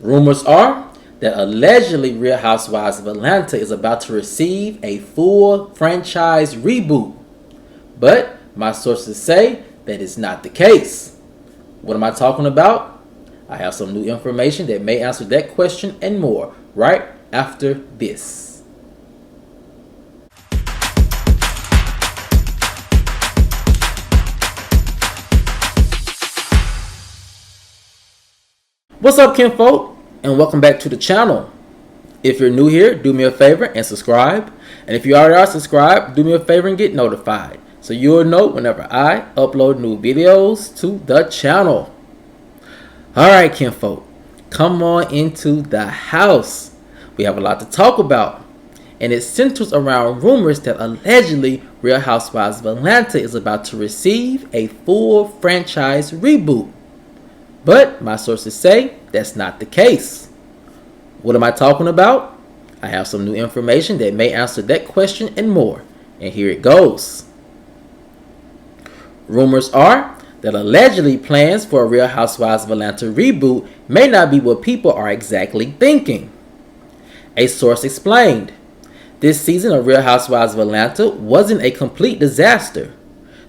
Rumors are that allegedly Real Housewives of Atlanta is about to receive a full franchise reboot. But my sources say that is not the case. What am I talking about? I have some new information that may answer that question and more right after this. What's up, kinfolk, and welcome back to the channel. If you're new here, do me a favor and subscribe. And if you already are subscribed, do me a favor and get notified, so you'll know whenever I upload new videos to the channel. Alright, kinfolk, come on into the house. We have a lot to talk about, and it centers around rumors that allegedly Real Housewives of Atlanta is about to receive a full franchise reboot. But my sources say that's not the case. What am I talking about? I have some new information that may answer that question and more. And here it goes. Rumors are that allegedly plans for a Real Housewives of Atlanta reboot may not be what people are exactly thinking. A source explained, this season of Real Housewives of Atlanta wasn't a complete disaster.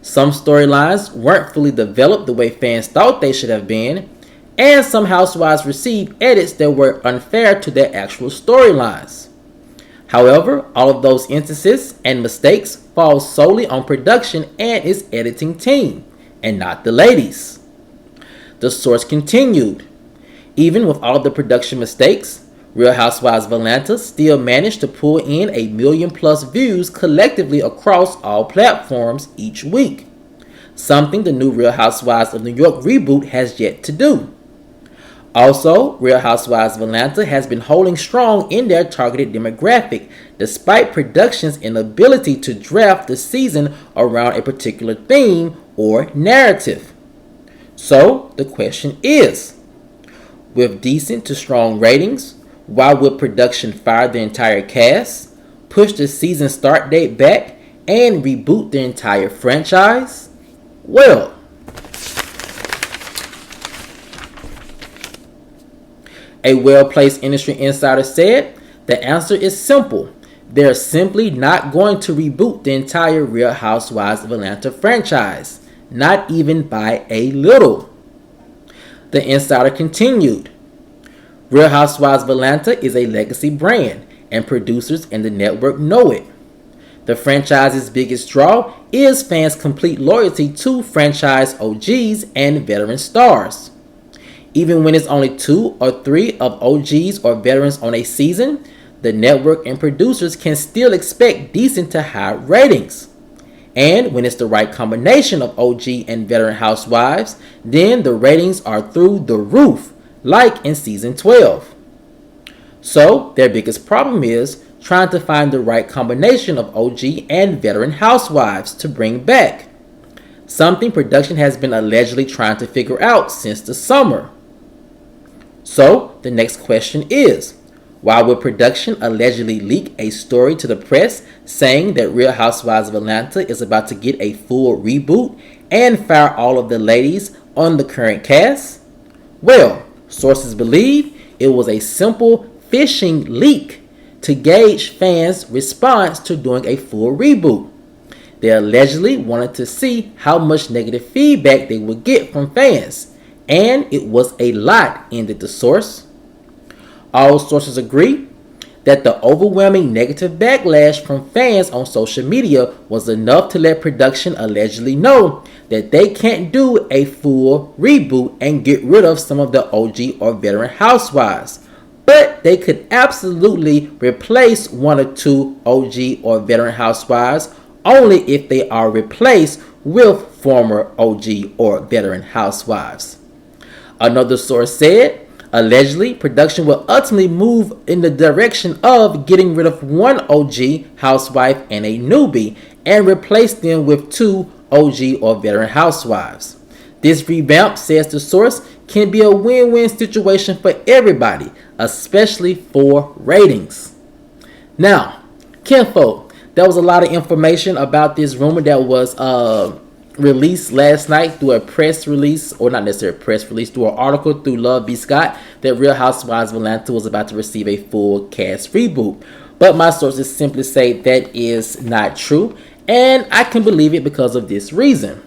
Some storylines weren't fully developed the way fans thought they should have been, and some housewives received edits that were unfair to their actual storylines. However, all of those instances and mistakes fall solely on production and its editing team, and not the ladies. The source continued, even with all of the production mistakes, Real Housewives of Atlanta still managed to pull in 1 million+ views collectively across all platforms each week, something the new Real Housewives of New York reboot has yet to do. Also, Real Housewives of Atlanta has been holding strong in their targeted demographic, despite production's inability to draft the season around a particular theme or narrative. So, the question is, with decent to strong ratings, why would production fire the entire cast, push the season start date back, and reboot the entire franchise? Well, a well-placed industry insider said, the answer is simple. They're simply not going to reboot the entire Real Housewives of Atlanta franchise, not even by a little. The insider continued, Real Housewives of Atlanta is a legacy brand, and producers and the network know it. The franchise's biggest draw is fans' complete loyalty to franchise OGs and veteran stars. Even when it's only 2 or 3 of OGs or veterans on a season, the network and producers can still expect decent to high ratings. And when it's the right combination of OG and veteran housewives, then the ratings are through the roof, like in season 12. So, their biggest problem is trying to find the right combination of OG and veteran housewives to bring back, something production has been allegedly trying to figure out since the summer. So, the next question is, why would production allegedly leak a story to the press saying that Real Housewives of Atlanta is about to get a full reboot and fire all of the ladies on the current cast? Well, sources believe it was a simple phishing leak to gauge fans' response to doing a full reboot. They allegedly wanted to see how much negative feedback they would get from fans, and it was a lot, ended the source. All sources agree that the overwhelming negative backlash from fans on social media was enough to let production allegedly know that they can't do a full reboot and get rid of some of the OG or veteran housewives, but they could absolutely replace 1 or 2 OG or veteran housewives only if they are replaced with former OG or veteran housewives. Another source said, allegedly, production will ultimately move in the direction of getting rid of 1 OG housewife and a newbie and replace them with 2 OG or veteran housewives. This revamp, says the source, can be a win-win situation for everybody, especially for ratings. Now, kinfolk, there was a lot of information about this rumor that was released last night through a press release, or not necessarily a press release, through an article through Love B. Scott, that Real Housewives of Atlanta was about to receive a full cast reboot. But my sources simply say that is not true, and I can believe it because of this reason.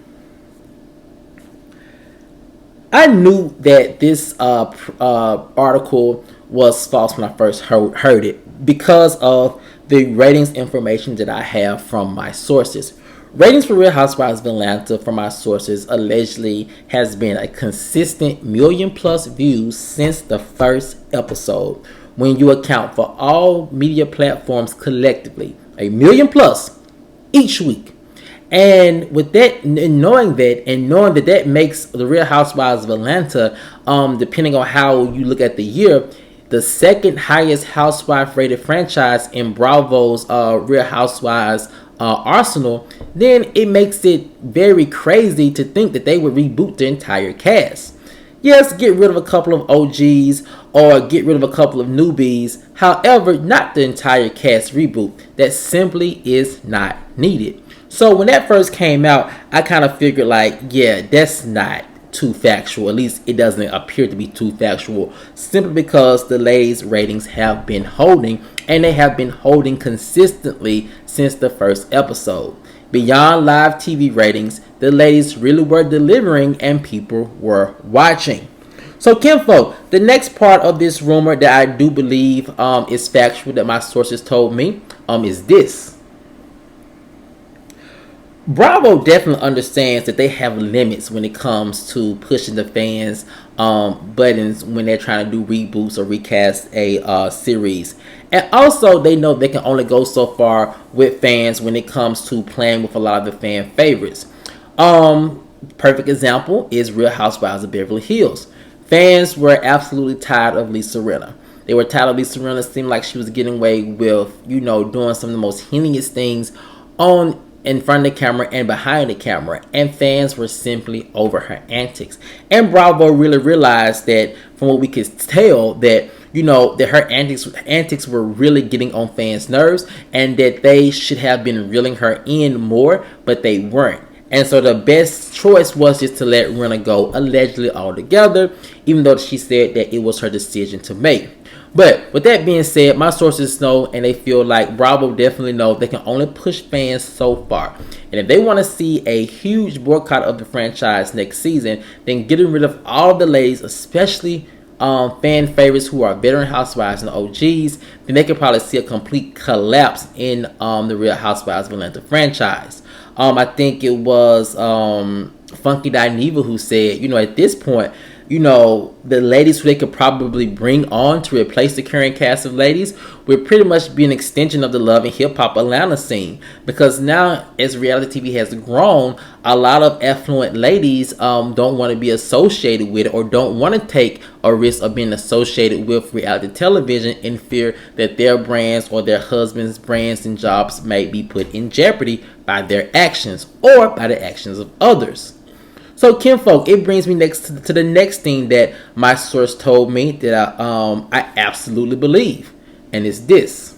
I knew that this article was false when I first heard it because of the ratings information that I have from my sources. Ratings for Real Housewives of Atlanta from my sources allegedly has been a consistent million plus views since the first episode when you account for all media platforms collectively. A million plus each week. And with that, knowing that that makes the Real Housewives of Atlanta, depending on how you look at the year, the second highest housewife rated franchise in Bravo's Real Housewives arsenal, then it makes it very crazy to think that they would reboot the entire cast. Yes, get rid of a couple of OGs or get rid of a couple of newbies. However, not the entire cast reboot. That simply is not needed. So when that first came out, I kind of figured like, yeah, that's not too factual. At least it doesn't appear to be too factual, simply because the ladies' ratings have been holding, and they have been holding consistently since the first episode. Beyond live TV ratings, the ladies really were delivering and people were watching. So kinfolk, the next part of this rumor that I do believe is factual that my sources told me is this. Bravo definitely understands that they have limits when it comes to pushing the fans buttons when they're trying to do reboots or recast a series. And also they know they can only go so far with fans when it comes to playing with a lot of the fan favorites. Perfect example is Real Housewives of Beverly Hills. Fans were absolutely tired of Lisa Rinna. They were tired of Lisa Rinna. It seemed like she was getting away with, doing some of the most heinous things in front of the camera and behind the camera, and fans were simply over her antics. And Bravo really realized that, from what we could tell, that that her antics were really getting on fans' nerves, and that they should have been reeling her in more, but they weren't. And so the best choice was just to let Rinna go, allegedly altogether, even though she said that it was her decision to make. But with that being said, my sources know, and they feel like Bravo definitely know they can only push fans so far. And if they want to see a huge boycott of the franchise next season, then getting rid of all the ladies, especially fan favorites who are veteran housewives and OGs, then they could probably see a complete collapse in the Real Housewives of Atlanta franchise. I think it was Funky Dineva who said, at this point, the ladies who they could probably bring on to replace the current cast of ladies would pretty much be an extension of the Love and Hip Hop Atlanta scene. Because now, as reality TV has grown, a lot of affluent ladies don't want to be associated with it, or don't want to take a risk of being associated with reality television in fear that their brands or their husbands' brands and jobs may be put in jeopardy by their actions or by the actions of others. So, kinfolk, it brings me to the next thing that my source told me that I absolutely believe, and it's this.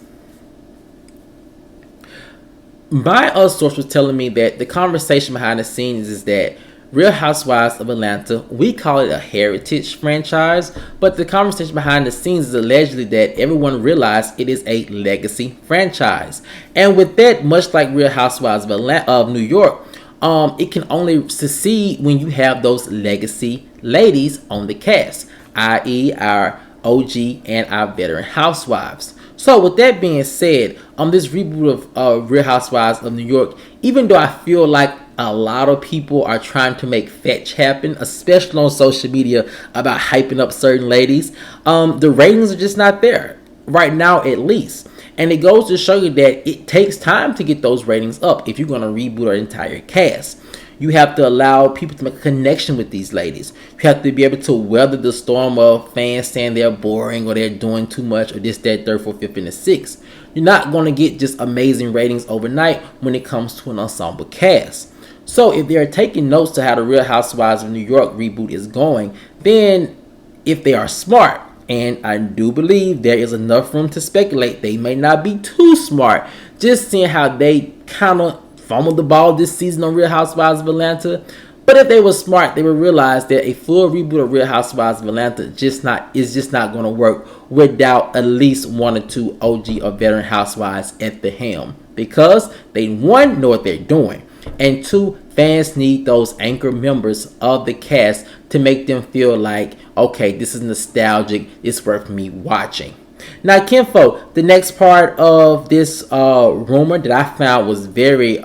My other source was telling me that the conversation behind the scenes is that Real Housewives of Atlanta, we call it a heritage franchise, but the conversation behind the scenes is allegedly that everyone realized it is a legacy franchise. And with that, much like Real Housewives of New York, it can only succeed when you have those legacy ladies on the cast, i.e. our OG and our veteran housewives. So with that being said, this reboot of Real Housewives of New York, even though I feel like a lot of people are trying to make fetch happen, especially on social media, about hyping up certain ladies, the ratings are just not there right now, at least. And it goes to show you that it takes time to get those ratings up if you're going to reboot an entire cast. You have to allow people to make a connection with these ladies. You have to be able to weather the storm of fans saying they're boring or they're doing too much or this, that, third, fourth, fifth, and the sixth. You're not going to get just amazing ratings overnight when it comes to an ensemble cast. So if they're taking notes to how the Real Housewives of New York reboot is going, then if they are smart, and I do believe there is enough room to speculate they may not be too smart, just seeing how they kind of fumbled the ball this season on Real Housewives of Atlanta. But if they were smart, they would realize that a full reboot of Real Housewives of Atlanta is just not going to work without at least 1 or 2 OG or veteran housewives at the helm, because they, 1, know what they're doing, and 2, fans need those anchor members of the cast to make them feel like, okay, this is nostalgic, it's worth me watching. Now, kinfolk, the next part of this rumor that I found was very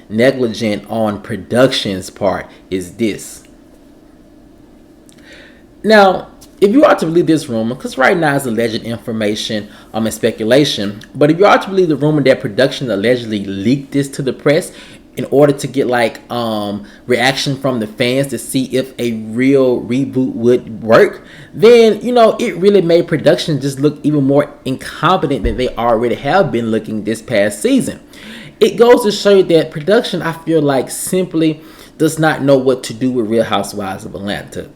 negligent on production's part is this. Now, if you are to believe this rumor, because right now it's alleged information and speculation, but if you are to believe the rumor that production allegedly leaked this to the press in order to get like reaction from the fans to see if a real reboot would work, then it really made production just look even more incompetent than they already have been looking this past season. It goes to show you that production, I feel like, simply does not know what to do with Real Housewives of Atlanta.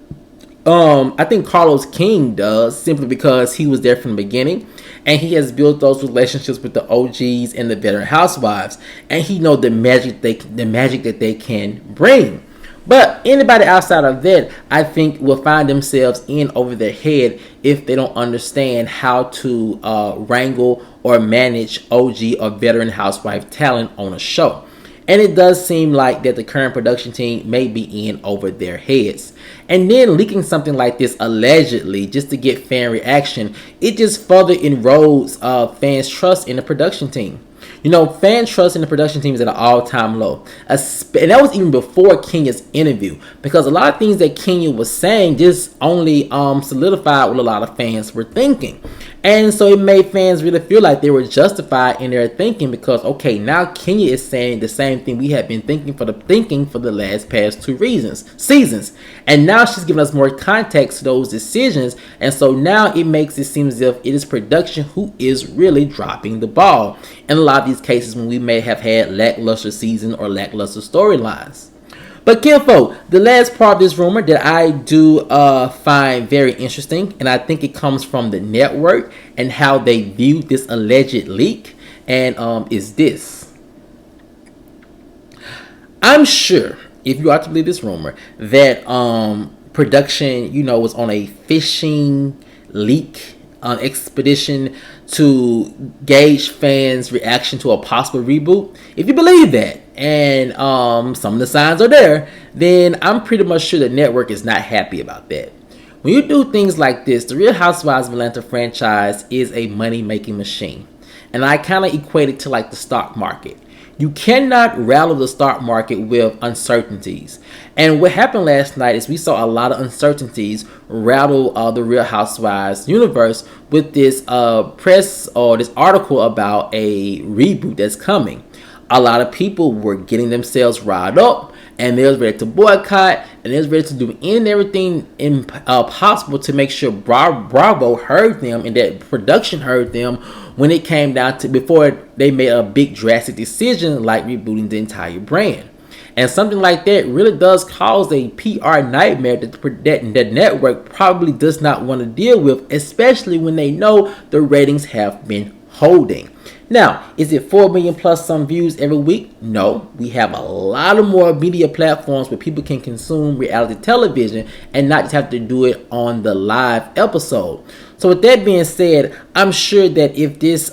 I think Carlos King does, simply because he was there from the beginning, and he has built those relationships with the OGs and the veteran housewives, and he knows the magic that they can bring. But anybody outside of that, I think, will find themselves in over their head if they don't understand how to wrangle or manage OG or veteran housewife talent on a show. And it does seem like that the current production team may be in over their heads. And then leaking something like this allegedly just to get fan reaction, it just further erodes fans' trust in the production team. Fan trust in the production team is at an all-time low. And that was even before Kenya's interview, because a lot of things that Kenya was saying just only solidified what a lot of fans were thinking. And so it made fans really feel like they were justified in their thinking, because, okay, now Kenya is saying the same thing we have been thinking for the past 2 seasons. And now she's giving us more context to those decisions. And so now it makes it seem as if it is production who is really dropping the ball in a lot of these cases when we may have had lackluster season or lackluster storylines. But kinfolk, the last part of this rumor that I do find very interesting, and I think it comes from the network and how they view this alleged leak, and is this. I'm sure, if you are to believe this rumor, that production, was on a fishing leak expedition to gauge fans' reaction to a possible reboot. If you believe that, and some of the signs are there, then I'm pretty much sure the network is not happy about that. When you do things like this, the Real Housewives of Atlanta franchise is a money-making machine. And I kind of equate it to like the stock market. You cannot rattle the stock market with uncertainties. And what happened last night is we saw a lot of uncertainties rattle the Real Housewives universe with this press or this article about a reboot that's coming. A lot of people were getting themselves riled up, and they was ready to boycott, and they was ready to do everything possible to make sure Bravo heard them and that production heard them when it came down to before they made a big drastic decision like rebooting the entire brand. And something like that really does cause a PR nightmare that the network probably does not want to deal with, especially when they know the ratings have been holding. Now, is it 4 million plus some views every week? No. We have a lot of more media platforms where people can consume reality television and not just have to do it on the live episode. So with that being said, I'm sure that if this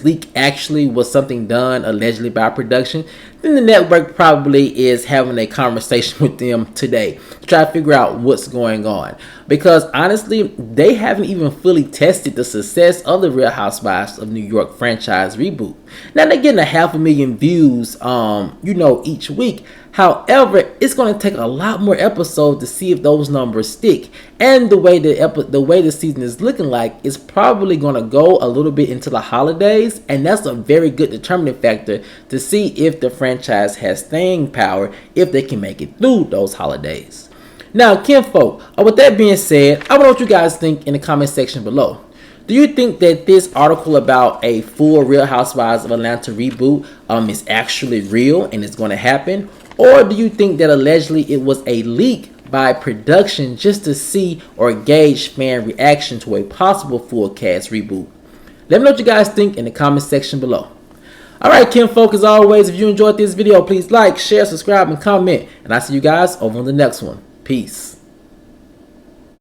leak actually was something done allegedly by production, then the network probably is having a conversation with them today to try to figure out what's going on. Because honestly, they haven't even fully tested the success of the Real Housewives of New York franchise reboot. Now they're getting 500,000 views, each week. However, it's going to take a lot more episodes to see if those numbers stick. And the way the season is looking like, it's probably going to go a little bit into the holidays, and that's a very good determining factor to see if the franchise has staying power, if they can make it through those holidays. Now, kinfolk, with that being said, I want to know what you guys think in the comment section below. Do you think that this article about a full Real Housewives of Atlanta reboot is actually real and it's going to happen? Or do you think that allegedly it was a leak by production just to see or gauge fan reaction to a possible full cast reboot? Let me know what you guys think in the comment section below. Alright, kinfolk, as always, if you enjoyed this video, please like, share, subscribe, and comment. And I'll see you guys over on the next one. Peace.